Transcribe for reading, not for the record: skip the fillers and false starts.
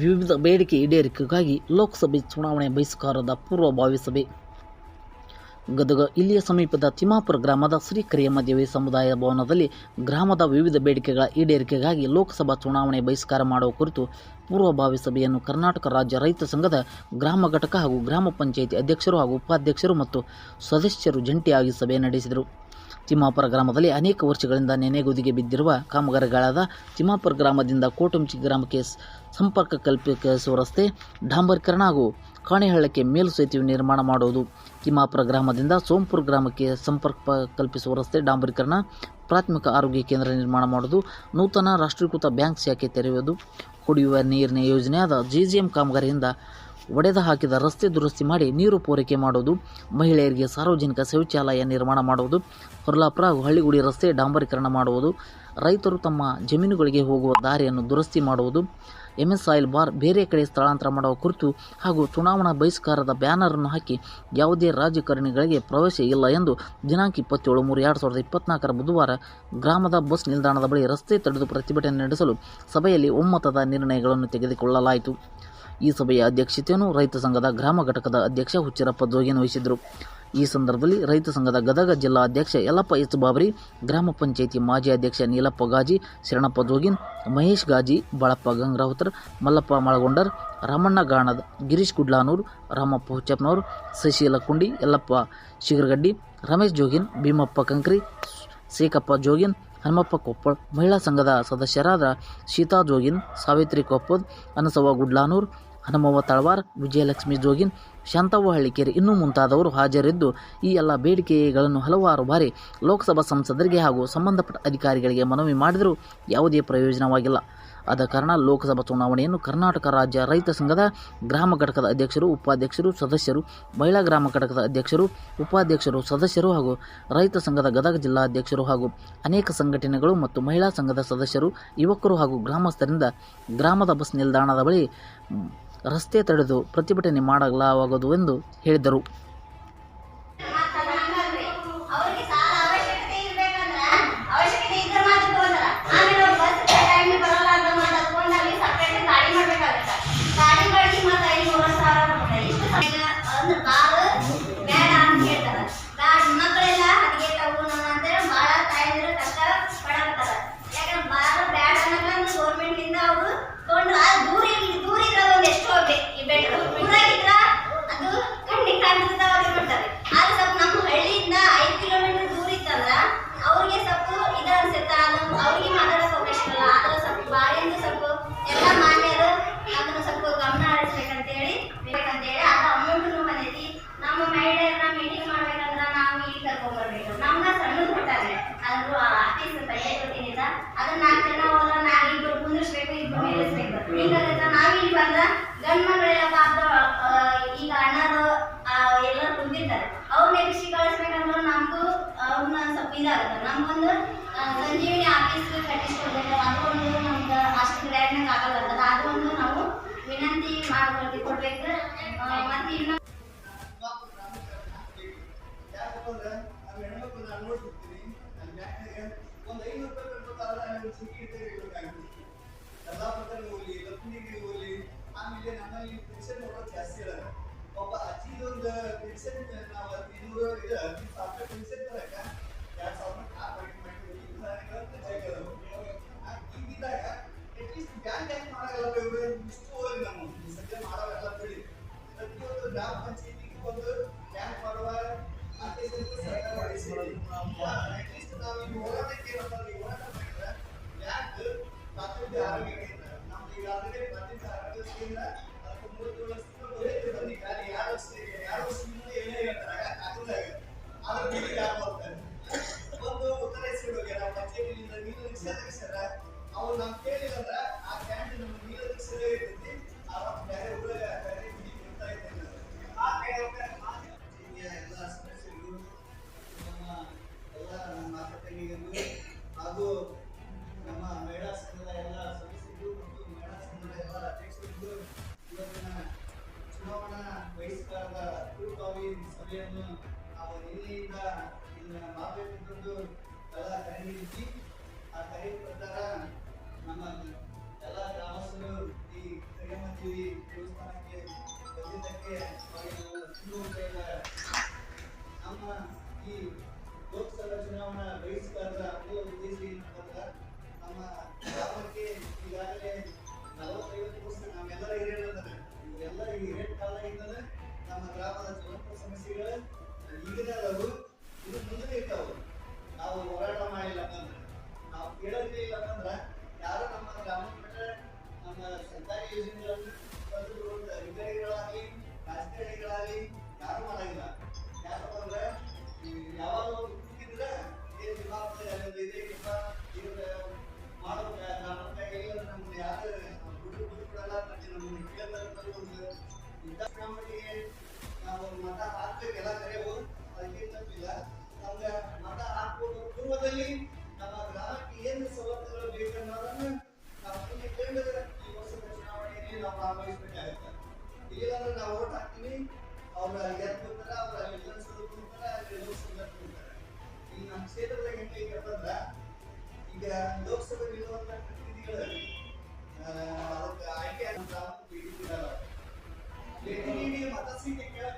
ವಿವಿಧ ಬೇಡಿಕೆ ಈಡೇರಿಕೆಗಾಗಿ ಲೋಕಸಭೆ ಚುನಾವಣೆ ಬಹಿಷ್ಕಾರದ ಪೂರ್ವಭಾವಿ ಸಭೆ. ಗದಗ ಇಲ್ಲಿಯ ಸಮೀಪದ ತಿಮ್ಮಾಪುರ ಗ್ರಾಮದ ಶ್ರೀ ಕರಿಯಮ್ಮ ದೇವಿ ಸಮುದಾಯ ಭವನದಲ್ಲಿ ಗ್ರಾಮದ ವಿವಿಧ ಬೇಡಿಕೆಗಳ ಈಡೇರಿಕೆಗಾಗಿ ಲೋಕಸಭಾ ಚುನಾವಣೆ ಬಹಿಷ್ಕಾರ ಮಾಡುವ ಕುರಿತು ಪೂರ್ವಭಾವಿ ಸಭೆಯನ್ನು ಕರ್ನಾಟಕ ರಾಜ್ಯ ರೈತ ಸಂಘದ ಗ್ರಾಮ ಘಟಕ ಹಾಗೂ ಗ್ರಾಮ ಪಂಚಾಯಿತಿ ಅಧ್ಯಕ್ಷರು ಹಾಗೂ ಉಪಾಧ್ಯಕ್ಷರು ಮತ್ತು ಸದಸ್ಯರು ಜಂಟಿಯಾಗಿ ಸಭೆ ನಡೆಸಿದರು. ತಿಮ್ಮಾಪುರ ಗ್ರಾಮದಲ್ಲಿ ಅನೇಕ ವರ್ಷಗಳಿಂದ ನೆನೆಗುದಿಗೆ ಬಿದ್ದಿರುವ ಕಾಮಗಾರಿಗಳಾದ ತಿಮ್ಮಾಪುರ ಗ್ರಾಮದಿಂದ ಕೋಟಂಚಿ ಗ್ರಾಮಕ್ಕೆ ಸಂಪರ್ಕ ಕಲ್ಪಿಸುವ ರಸ್ತೆ ಡಾಂಬರೀಕರಣ ಹಾಗೂ ಕಾಣೆಹಳ್ಳಕ್ಕೆ ಮೇಲು ಸೇತುವೆ ನಿರ್ಮಾಣ ಮಾಡುವುದು, ತಿಮ್ಮಾಪುರ ಗ್ರಾಮದಿಂದ ಸೋಂಪುರ ಗ್ರಾಮಕ್ಕೆ ಸಂಪರ್ಕ ಕಲ್ಪಿಸುವ ರಸ್ತೆ ಡಾಂಬರೀಕರಣ, ಪ್ರಾಥಮಿಕ ಆರೋಗ್ಯ ಕೇಂದ್ರ ನಿರ್ಮಾಣ ಮಾಡುವುದು, ನೂತನ ರಾಷ್ಟ್ರೀಕೃತ ಬ್ಯಾಂಕ್ ಶಾಖೆ ತೆರೆಯುವುದು, ಕುಡಿಯುವ ನೀರಿನ ಯೋಜನೆಯಾದ GGM ಕಾಮಗಾರಿಯಿಂದ ಒಡೆದು ಹಾಕಿದ ರಸ್ತೆ ದುರಸ್ತಿ ಮಾಡಿ ನೀರು ಪೂರೈಕೆ ಮಾಡುವುದು, ಮಹಿಳೆಯರಿಗೆ ಸಾರ್ವಜನಿಕ ಶೌಚಾಲಯ ನಿರ್ಮಾಣ ಮಾಡುವುದು, ಹೊರ್ಲಾಪುರ ಹಾಗೂ ಹಳ್ಳಿಗುಡಿ ರಸ್ತೆ ಡಾಂಬರೀಕರಣ ಮಾಡುವುದು, ರೈತರು ತಮ್ಮ ಜಮೀನುಗಳಿಗೆ ಹೋಗುವ ದಾರಿಯನ್ನು ದುರಸ್ತಿ ಮಾಡುವುದು, MS ಆಯಿಲ್ ಬಾರ್ ಬೇರೆ ಕಡೆ ಸ್ಥಳಾಂತರ ಮಾಡುವ ಕುರಿತು ಹಾಗೂ ಚುನಾವಣಾ ಬಹಿಷ್ಕಾರದ ಬ್ಯಾನರನ್ನು ಹಾಕಿ ಯಾವುದೇ ರಾಜಕಾರಣಿಗಳಿಗೆ ಪ್ರವೇಶ ಇಲ್ಲ ಎಂದು ದಿನಾಂಕ 27/3/2024 ಬುಧವಾರ ಗ್ರಾಮದ ಬಸ್ ನಿಲ್ದಾಣದ ಬಳಿ ರಸ್ತೆ ತಡೆದು ಪ್ರತಿಭಟನೆ ನಡೆಸಲು ಸಭೆಯಲ್ಲಿ ಒಮ್ಮತದ ನಿರ್ಣಯಗಳನ್ನು ತೆಗೆದುಕೊಳ್ಳಲಾಯಿತು. ಈ ಸಭೆಯ ಅಧ್ಯಕ್ಷತೆಯನ್ನು ರೈತ ಸಂಘದ ಗ್ರಾಮ ಘಟಕದ ಅಧ್ಯಕ್ಷ ಹುಚ್ಚಿರಪ್ಪ ಜೋಗಿನ್ ವಹಿಸಿದರು. ಈ ಸಂದರ್ಭದಲ್ಲಿ ರೈತ ಸಂಘದ ಗದಗ ಜಿಲ್ಲಾ ಅಧ್ಯಕ್ಷ ಯಲ್ಲಪ್ಪ ಎಚ್ ಬಾಬರಿ, ಗ್ರಾಮ ಪಂಚಾಯಿತಿ ಮಾಜಿ ಅಧ್ಯಕ್ಷ ನೀಲಪ್ಪ ಗಾಜಿ, ಶರಣಪ್ಪ ಜೋಗಿನ್, ಮಹೇಶ್ ಗಾಜಿ, ಬಾಳಪ್ಪ ಗಂಗ್ರಾವತರ್, ಮಲ್ಲಪ್ಪ ಮಳಗೊಂಡರ್, ರಾಮಣ್ಣ ಗಾಣದ್, ಗಿರೀಶ್ ಕುಡ್ಲಾನೂರ್, ರಾಮಪ್ಪ ಹುಚ್ಚಪ್ಪನವರು, ಶಶೀಲ ಕುಂಡಿ, ಯಲ್ಲಪ್ಪ ಶಿಗರಗಡ್ಡಿ, ರಮೇಶ್ ಜೋಗಿನ್, ಭೀಮಪ್ಪ ಕಂಕ್ರಿ, ಸೇಕಪ್ಪ ಜೋಗಿನ್, ಹನುಮಪ್ಪ ಕೊಪ್ಪಳ್, ಮಹಿಳಾ ಸಂಘದ ಸದಸ್ಯರಾದ ಶೀತಾ ಜೋಗಿನ್, ಸಾವಿತ್ರಿ ಕೊಪ್ಪದ್, ಅನಸವ್ವ ಗುಡ್ಲಾನೂರ್, ಹನುಮವ್ವ ತಳವಾರ್, ವಿಜಯಲಕ್ಷ್ಮಿ ಜೋಗಿನ್, ಶಾಂತವ್ವ ಹಳ್ಳಿಕೇರಿ ಇನ್ನೂ ಮುಂತಾದವರು ಹಾಜರಿದ್ದು ಈ ಎಲ್ಲ ಬೇಡಿಕೆಗಳನ್ನು ಹಲವಾರು ಬಾರಿ ಲೋಕಸಭಾ ಸಂಸದರಿಗೆ ಹಾಗೂ ಸಂಬಂಧಪಟ್ಟ ಅಧಿಕಾರಿಗಳಿಗೆ ಮನವಿ ಮಾಡಿದರೂ ಯಾವುದೇ ಪ್ರಯೋಜನವಾಗಿಲ್ಲ. ಆದ ಕಾರಣ ಲೋಕಸಭಾ ಚುನಾವಣೆಯನ್ನು ಕರ್ನಾಟಕ ರಾಜ್ಯ ರೈತ ಸಂಘದ ಗ್ರಾಮ ಘಟಕದ ಅಧ್ಯಕ್ಷರು, ಉಪಾಧ್ಯಕ್ಷರು, ಸದಸ್ಯರು, ಮಹಿಳಾ ಗ್ರಾಮ ಘಟಕದ ಅಧ್ಯಕ್ಷರು, ಉಪಾಧ್ಯಕ್ಷರು, ಸದಸ್ಯರು ಹಾಗೂ ರೈತ ಸಂಘದ ಗದಗ ಜಿಲ್ಲಾ ಅಧ್ಯಕ್ಷರು ಹಾಗೂ ಅನೇಕ ಸಂಘಟನೆಗಳು ಮತ್ತು ಮಹಿಳಾ ಸಂಘದ ಸದಸ್ಯರು, ಯುವಕರು ಹಾಗೂ ಗ್ರಾಮಸ್ಥರಿಂದ ಗ್ರಾಮದ ಬಸ್ ನಿಲ್ದಾಣದ ಬಳಿ ರಸ್ತೆ ತಡೆದು ಪ್ರತಿಭಟನೆ ಮಾಡಲಾಗುವುದು ಎಂದು ಹೇಳಿದರು. ಈಗ ಅಣ್ಣರು ಎಲ್ಲ ಕುಂದಿರ್ತಾರೆ, ಅವ್ರನ್ನ ಕೃಷಿ ಕಳಿಸ್ಬೇಕಂದ್ರೆ ನಮ್ದು ಅವ್ರನ್ನ ಸ್ವಲ್ಪ ಇದಾಗುತ್ತೆ. ನಮ್ಗೊಂದು ಸಂಜೀವಿನಿ ಆಫೀಸ್ ಕಟ್ಟಿಸ್ಕೊಡ್ಬೇಕು, ಅದೊಂದು ನಮ್ಗೆ ಅಷ್ಟು ಗ್ರ್ಯಾಂಡ್ನಾಗ ಆಗಲ್ಲ, ಅದೊಂದು ನಾವು ವಿನಂತಿ ಕೊಡ್ಬೇಕು. ಮತ್ತೆ ಇನ್ನು ಆಮೇಲೆ ನಮ್ಮಲ್ಲಿ ಪೆನ್ಷನ್ ನೋಡೋದು ಜಾಸ್ತಿ ಇರೋದು. ಒಬ್ಬ ಅಜ್ಜಿದೊಂದು ಪೆನ್ಷನ್ ನಾವು 1500 ಇದೆ, ಸಾವಿರ ಪೆನ್ಷನ್ ತರಕ 2000 ಈಗಿದ್ದಾಗ ಅಟ್ಲೀಸ್ಟ್ ಬ್ಯಾಂಕ್ ಹ್ಯಾಂಕ್ ಮಾಡಲ್ಲ ಇವರು ಇಷ್ಟು ಹೋಗಿ ನಮ್ಮ ಸದ್ಯ ಮಾಡೋವೆಲ್ಲ ಬಿಡಿ. ಪ್ರತಿಯೊಂದು ಗ್ರಾಮ ಪಂಚಾಯತಿಗೆ ಒಂದು ಬ್ಯಾಂಕ್ ಮಾಡುವ ಆದೇಶಕ್ಕೆ ಸರ್ಕಾರ ವಹಿಸಿದೆ. ಅಟ್ಲೀಸ್ಟ್ ನಾವು ಈ ಹೋರಾಟಕ್ಕೆ ಹೋರಾಟ ಮಾಡಿದ್ರೆ ಬ್ಯಾಂಕ್ ಪ್ರಾಥಮಿಕ ಆರೋಗ್ಯ ಕೇಂದ್ರ ನಮ್ದು ಈಗಾಗಲೇ ಪ್ರಾಥಮಿಕ ಆರೋಗ್ಯ ಕೇಂದ್ರ ಅದಕ್ಕೆ 3 ವರ್ಷದಿಂದ ದೊರೆಯುತ್ತೆ ಬಂದಿದ್ದಾರೆ. 2 ವರ್ಷದಿಂದ ಏನೇ ಹೇಳ್ತಾರೆ ಆಗ್ತದಾಗ ಅದ್ರ ಮೇಲೆ ಯಾರು ಹೋಗ್ತಾರೆ ಒಂದು ಉತ್ತರಿಸಿರೋಕೆ ನಾವು ಪಂಚಾಯತಿಯಿಂದ ನೀರು ನಿಷೇಧಿಸ್ತಾರ. ಅವ್ರು ನಾವು ಕೇಳಿದ್ರೆ ಆ ಕ್ಯಾಂಟೀನ್ ನಮ್ಗೆ ನೀರು ನಿಷೇಧ ಇರ್ತೈತಿ, ಆ ಬೇರೆ ಊರಾಗ ಬೇರೆ ಕೊಡ್ತಾ ಇದ್ದೇನೆ. ಆ ಎಲ್ಲ ಸದಸ್ಯರಿಗೂ ನಮ್ಮ ಎಲ್ಲ ನಮ್ಮ ಮಾತುಕತೆಗಳಿಗೂ ಹಾಗೂ ನಮ್ಮ ಮಹಿಳಾ ಸಂಘದ ಎಲ್ಲ ಸದಸ್ಯರಿಗೂ ಮತ್ತು ಮಹಿಳಾ ಸಂಘದ ಎಲ್ಲ ಅಧ್ಯಕ್ಷರಿಗೂ ಇವತ್ತಿನ ಚುನಾವಣಾ ಬಹಿಷ್ಕಾರದ ಪೂರ್ವಭಾವಿ ಸಭೆಯನ್ನು ನಾವು ನಿನ್ನೆಯಿಂದ ಇದನ್ನ ಮಾಡಬೇಕೆಂದು ಎಲ್ಲ ಕರೆ ನೀಡಿದ್ವಿ. ಆ ಕರೆ ಪ್ರಕಾರ ನಮ್ಮ ಎಲ್ಲ ಗ್ರಾಮಸ್ಥರು ಈ ಯೋಜನೆಗಳನ್ನು ತಂದುಕೊಡುವಂತ ಅಧಿಕಾರಿಗಳಾಗಲಿ ರಾಜಕಾರಣಿಗಳಾಗಲಿ ಯಾರು ಮಾಡಂಗಿಲ್ಲ. ಯಾಕಪ್ಪ ಅಂದ್ರೆ ಯಾವಾಗ ಒಂದು ಕೂಗಿದ್ರೆ ಏನ್ ದಿಮಾಗ್ತದೆ ಇದೆ ಮಾಡ್ಬೇಕ ನಮ್ಮ ಇಲ್ಲ ನಮ್ಗೆ ಯಾರು ದುಡ್ಡು ಕೊಡಲ್ಲ ಮತ್ತೆ ನಮ್ಮನ್ನ ಕೇಳ್ತಾರೆ ಒಂದು ಇಂಥ ಚುನಾವಣೆಗೆ ನಾವು ಮತ ಹಾಕ್ಬೇಕೆಲ್ಲ ಕರೆಯವು ಅದಕ್ಕೆ ತಪ್ಪಿಲ್ಲ. ನಮ್ಗೆ ಮತ ಹಾಕುವ ಪೂರ್ವದಲ್ಲಿ ನಮ್ಮ ಗ್ರಾಮಕ್ಕೆ ಏನು ಸವಲತ್ತುಗಳು ಬೇಕನ್ನೋದನ್ನ ನಾವು ಮುಂದೆ ಕೇಳಿದ್ರೆ ಈ ವರ್ಷದ ಚುನಾವಣೆಯಲ್ಲಿ ನಾವು ಭಾಗವಹಿಸಬೇಕಾಗುತ್ತೆ. ಇಲ್ಲಾಂದ್ರೆ ನಾವು ಓಟ್ ಹಾಕ್ತೀವಿ, ಅವ್ರ ಗೆದ್ದು ಕೊಡ್ತಾರೆ, ಅವ್ರ ವಿಧಾನಸಭೆ ಕೊಡ್ತಾರೆ, ಅಲ್ಲಿ ಲೋಕಸಭೆ ಕೊಡ್ತಾರೆ. ಈಗ ನಮ್ಮ ಕ್ಷೇತ್ರದಾಗ ಹೆಂಗೆ ಅಂತಂದ್ರ ಈಗ ಲೋಕಸಭೆ ನಿಲ್ಲುವಂತ ಪ್ರತಿನಿಧಿಗಳು ಅದಕ್ಕೆ ಆಯ್ಕೆ ಭೇಟಿ ನೀಡಿ ಮತ ಸಂಖ್ಯೆ ಕೇಳಕ್